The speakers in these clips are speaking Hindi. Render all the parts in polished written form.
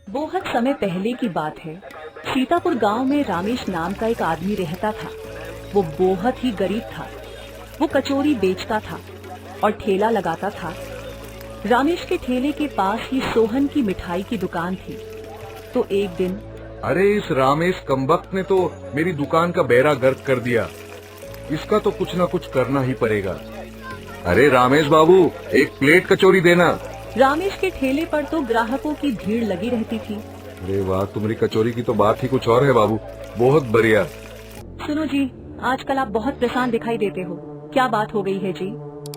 बहुत समय पहले की बात है। सीतापुर गांव में रामेश नाम का एक आदमी रहता था। वो बहुत ही गरीब था। वो कचौरी बेचता था और ठेला लगाता था। रामेश के ठेले के पास ही सोहन की मिठाई की दुकान थी। तो एक दिन अरे इस रामेश कमबख्त ने तो मेरी दुकान का बेड़ा गर्क कर दिया। इसका तो कुछ ना कुछ करना ही पड़ेगा। अरे रामेश बाबू, एक प्लेट कचौरी देना। रामेश के ठेले पर तो ग्राहकों की भीड़ लगी रहती थी। अरे वाह, तुम्हारी कचौरी की तो बात ही कुछ और है बाबू, बहुत बढ़िया। सुनो जी, आजकल आप बहुत परेशान दिखाई देते हो। क्या बात हो गई है जी?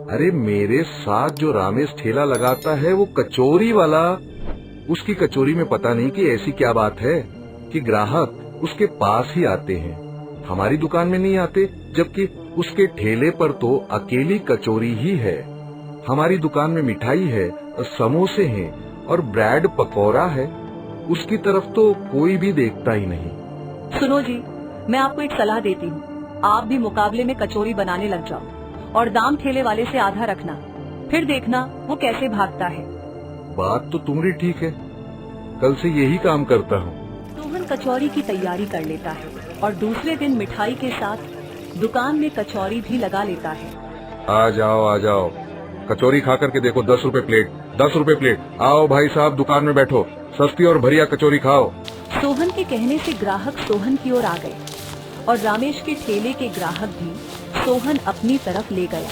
अरे मेरे साथ जो रामेश ठेला लगाता है वो कचौरी वाला, उसकी कचौरी में पता नहीं कि ऐसी क्या बात है कि ग्राहक उसके पास ही आते हैं, हमारी दुकान में नहीं आते। जबकि उसके ठेले पर तो अकेली कचौरी ही है। हमारी दुकान में मिठाई है, समोसे हैं और ब्रेड पकौड़ा है। उसकी तरफ तो कोई भी देखता ही नहीं। सुनो जी, मैं आपको एक सलाह देती हूँ। आप भी मुकाबले में कचौरी बनाने लग जाओ और दाम ठेले वाले से आधा रखना। फिर देखना वो कैसे भागता है। बात तो तुम्हारी ठीक है, कल से यही काम करता हूँ। सोहन कचौरी की तैयारी कर लेता है और दूसरे दिन मिठाई के साथ दुकान में कचौरी भी लगा लेता है। आ जाओ, कचौरी खा करके देखो। 10 रुपए प्लेट, 10 रुपए प्लेट। आओ भाई साहब, दुकान में बैठो, सस्ती और बढ़िया कचौरी खाओ। सोहन के कहने से ग्राहक सोहन की ओर आ गए और रामेश के ठेले के ग्राहक भी सोहन अपनी तरफ ले गया।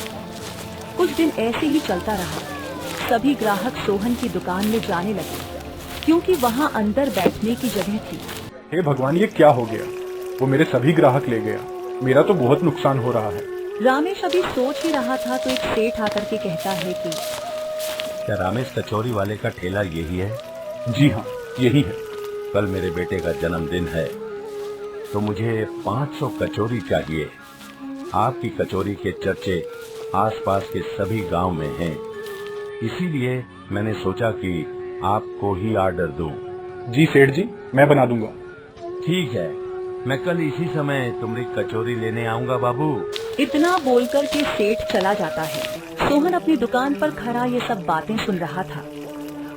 कुछ दिन ऐसे ही चलता रहा। सभी ग्राहक सोहन की दुकान में जाने लगे क्योंकि वहाँ अंदर बैठने की जगह थी। हे भगवान, ये क्या हो गया? वो मेरे सभी ग्राहक ले गया। मेरा तो बहुत नुकसान हो रहा है। रामेश अभी सोच ही रहा था तो एक सेठ आकर के कहता है कि क्या रामेश कचौरी वाले का ठेला यही है? जी हाँ, यही है। कल मेरे बेटे का जन्मदिन है तो मुझे 500 कचौरी चाहिए। आपकी कचौरी के चर्चे आसपास के सभी गांव में हैं, इसीलिए मैंने सोचा कि आपको ही ऑर्डर दूं। जी सेठ जी, मैं बना दूंगा। ठीक है, मैं कल इसी समय तुम्हारी कचौरी लेने आऊंगा बाबू। इतना बोलकर के सेठ चला जाता है। सोहन अपनी दुकान पर खड़ा ये सब बातें सुन रहा था।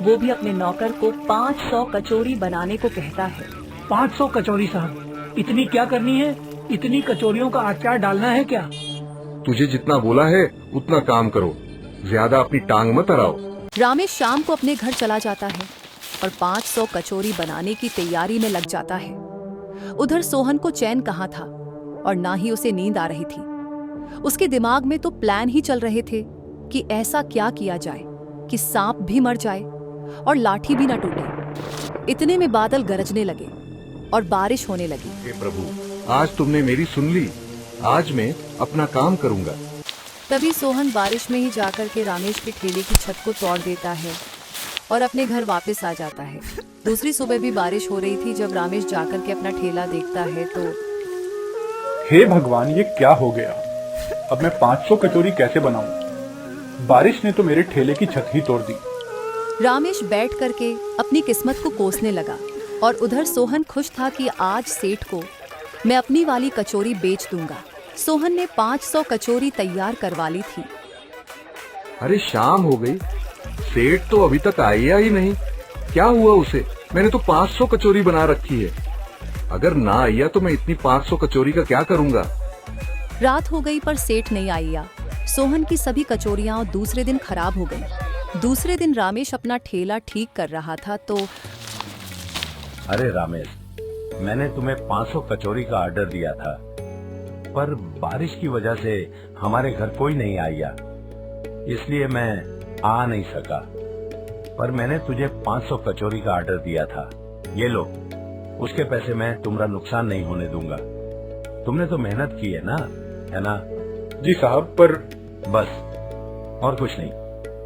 वो भी अपने नौकर को 500 कचौरी बनाने को कहता है। 500 कचौरी साहब, इतनी क्या करनी है? इतनी कचौरियों का अचार डालना है क्या? तुझे जितना बोला है उतना काम करो, ज्यादा अपनी टांग मत अड़ाओ। रामेश शाम को अपने घर चला जाता है और 500 कचौरी बनाने की तैयारी में लग जाता है। उधर सोहन को चैन कहाँ था और ना ही उसे नींद आ रही थी। उसके दिमाग में तो प्लान ही चल रहे थे कि ऐसा क्या किया जाए कि सांप भी मर जाए और लाठी भी ना टूटे। इतने में बादल गरजने लगे और बारिश होने लगी। हे प्रभु, आज तुमने मेरी सुन ली। आज मैं अपना काम करूंगा। तभी सोहन बारिश में ही जाकर के रामेश के ठेले की छत को तोड़ देता है और अपने घर वापस आ जाता है। दूसरी सुबह भी बारिश हो रही थी। जब रामेश जाकर के अपना ठेला देखता है तो हे भगवान, ये क्या हो गया? अब मैं 500 कचौरी कैसे बनाऊं? बारिश ने तो मेरे ठेले की छत ही तोड़ दी। रामेश बैठ करके अपनी किस्मत को कोसने लगा और उधर सोहन खुश था कि आज सेठ को मैं अपनी वाली कचौरी बेच दूंगा। सोहन ने 500 कचौरी तैयार करवा ली थी। अरे शाम हो गई, सेठ तो अभी तक आया ही नहीं। क्या हुआ उसे? मैंने तो 500 कचौरी बना रखी है। अगर ना आया तो मैं इतनी 500 कचौरी का क्या करूंगा? रात हो गई पर सेठ नहीं आया। सोहन की सभी कचौरियां दूसरे दिन खराब हो गईं। दूसरे दिन रामेश अपना ठेला ठीक कर रहा था तो अरे रामेश, मैंने तुम्हें 500 कचौरी का ऑर्डर दिया था, पर बारिश की वजह से हमारे घर कोई नहीं आया, इसलिए मैं आ नहीं सका। पर मैंने तुझे 500 कचौरी का ऑर्डर दिया था। ये लो, उसके पैसे मैं तुम्हारा नुकसान नहीं होने दूंगा। तुमने तो मेहनत की है ना? जी साहब, पर बस और कुछ नहीं।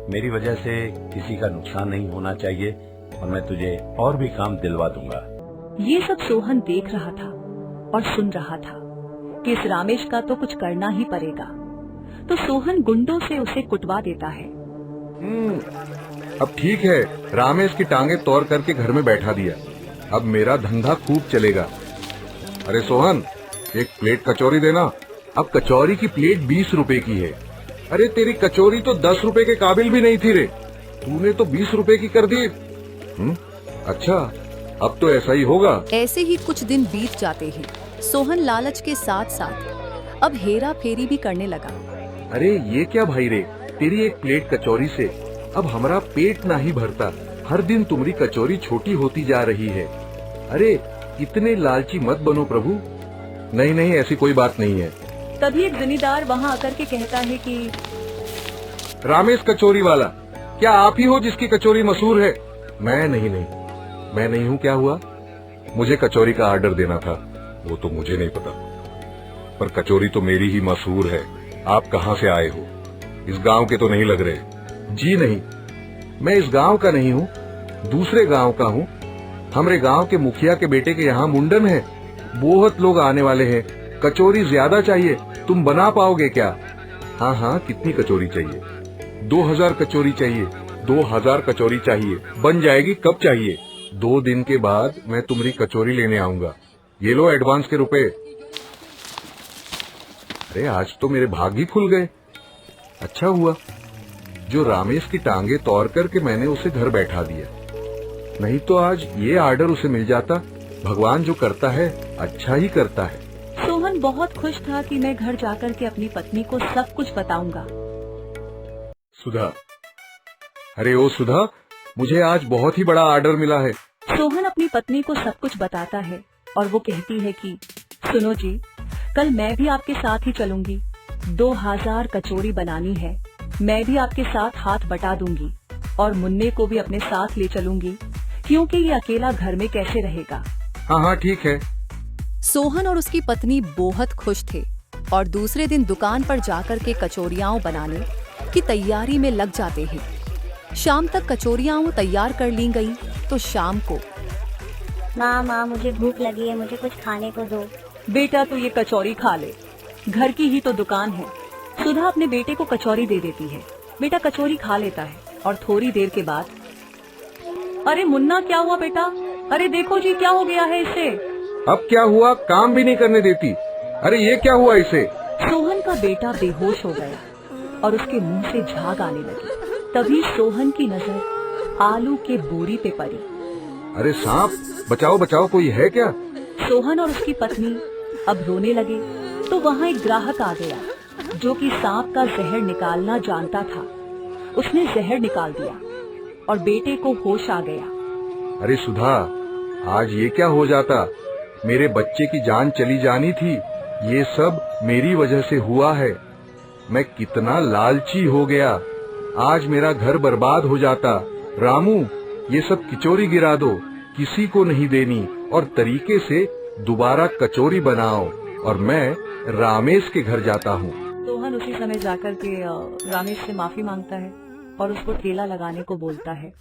मेरी वजह से किसी का नुकसान नहीं होना चाहिए और मैं तुझे और भी काम दिलवा दूंगा। ये सब सोहन देख रहा था और सुन रहा था कि इस रामेश का तो कुछ करना ही पड़ेगा। तो सोहन गुंडों से उसे कुटवा देता है। अब ठीक है, रामेश की टांगे तोड़ करके घर में बैठा दिया। अब मेरा धंधा खूब चलेगा। अरे सोहन, एक प्लेट कचौरी देना। अब कचौरी की प्लेट 20 रुपए की है। अरे तेरी कचौरी तो 10 रुपए के काबिल भी नहीं थी रे, तूने तो 20 रुपए की कर दी। अच्छा, अब तो ऐसा ही होगा। ऐसे ही कुछ दिन बीत जाते हैं। सोहन लालच के साथ साथ अब हेरा फेरी भी करने लगा। अरे ये क्या भाई रे, तेरी एक प्लेट कचौरी से अब हमारा पेट नहीं भरता। हर दिन तुम्हारी कचौरी छोटी होती जा रही है। अरे इतने लालची मत बनो प्रभु। नहीं नहीं, ऐसी कोई बात नहीं है। तभी एक जमींदार वहाँ आकर के कहता है कि रामेश कचौरी वाला, क्या आप ही हो जिसकी कचौरी मशहूर है? मैं नहीं, मैं नहीं हूँ। क्या हुआ? मुझे कचौरी का ऑर्डर देना था। वो तो मुझे नहीं पता, पर कचौरी तो मेरी ही मशहूर है। आप कहाँ से आए हो? इस गांव के तो नहीं लग रहे। जी नहीं, मैं इस गांव का नहीं हूँ, दूसरे गांव का हूँ। हमारे गांव के मुखिया के बेटे के यहाँ मुंडन है, बहुत लोग आने वाले हैं। कचौरी ज्यादा चाहिए, तुम बना पाओगे क्या? हाँ हाँ, कितनी कचौरी चाहिए? 2000 कचौरी चाहिए। 2000 कचौरी चाहिए। बन जाएगी। कब चाहिए? 2 दिन के बाद मैं तुम्हारी कचौरी लेने आऊंगा। ये लो एडवांस के रुपए। अरे आज तो मेरे भाग ही खुल गए। अच्छा हुआ जो रामेश की टांगे तोड़ करके मैंने उसे घर बैठा दिया, नहीं तो आज ये ऑर्डर उसे मिल जाता। भगवान जो करता है अच्छा ही करता है। सोहन बहुत खुश था कि मैं घर जाकर के अपनी पत्नी को सब कुछ बताऊंगा। सुधा, अरे ओ सुधा, मुझे आज बहुत ही बड़ा ऑर्डर मिला है। सोहन अपनी पत्नी को सब कुछ बताता है और वो कहती है कि सुनो जी, कल मैं भी आपके साथ ही चलूंगी। 2000 कचौरी बनानी है। मैं भी आपके साथ हाथ बटा दूंगी और मुन्ने को भी अपने साथ ले चलूंगी, क्योंकि ये अकेला घर में कैसे रहेगा। हाँ हाँ ठीक है। सोहन और उसकी पत्नी बहुत खुश थे और दूसरे दिन दुकान पर जाकर के कचौरियां बनाने की तैयारी में लग जाते हैं। शाम तक कचौरियां तैयार कर ली गई तो शाम को माँ मुझे भूख लगी है, मुझे कुछ खाने को दो। बेटा तू ये कचौरी खा ले, घर की ही तो दुकान है। सुधा अपने बेटे को कचौरी दे देती है। बेटा कचौरी खा लेता है और थोड़ी देर के बाद, अरे मुन्ना क्या हुआ बेटा? अरे देखो जी क्या हो गया है इसे। अब क्या हुआ? काम भी नहीं करने देती। अरे ये क्या हुआ इसे? सोहन का बेटा बेहोश हो गया और उसके मुंह से झाग आने लगी। तभी सोहन की नजर आलू के बोरी पे पड़ी। अरे सांप, बचाओ बचाओ, कोई है क्या? सोहन और उसकी पत्नी अब रोने लगे तो वहाँ एक ग्राहक आ गया जो कि सांप का जहर निकालना जानता था। उसने जहर निकाल दिया और बेटे को होश आ गया। अरे सुधा, आज ये क्या हो जाता? मेरे बच्चे की जान चली जानी थी। ये सब मेरी वजह से हुआ है। मैं कितना लालची हो गया। आज मेरा घर बर्बाद हो जाता। रामू, ये सब कचौरी गिरा दो, किसी को नहीं देनी, और तरीके से दोबारा कचौरी बनाओ, और मैं रामेश के घर जाता हूँ। सोहन उसी समय जाकर के रामेश से माफी मांगता है और उसको ठेला लगाने को बोलता है।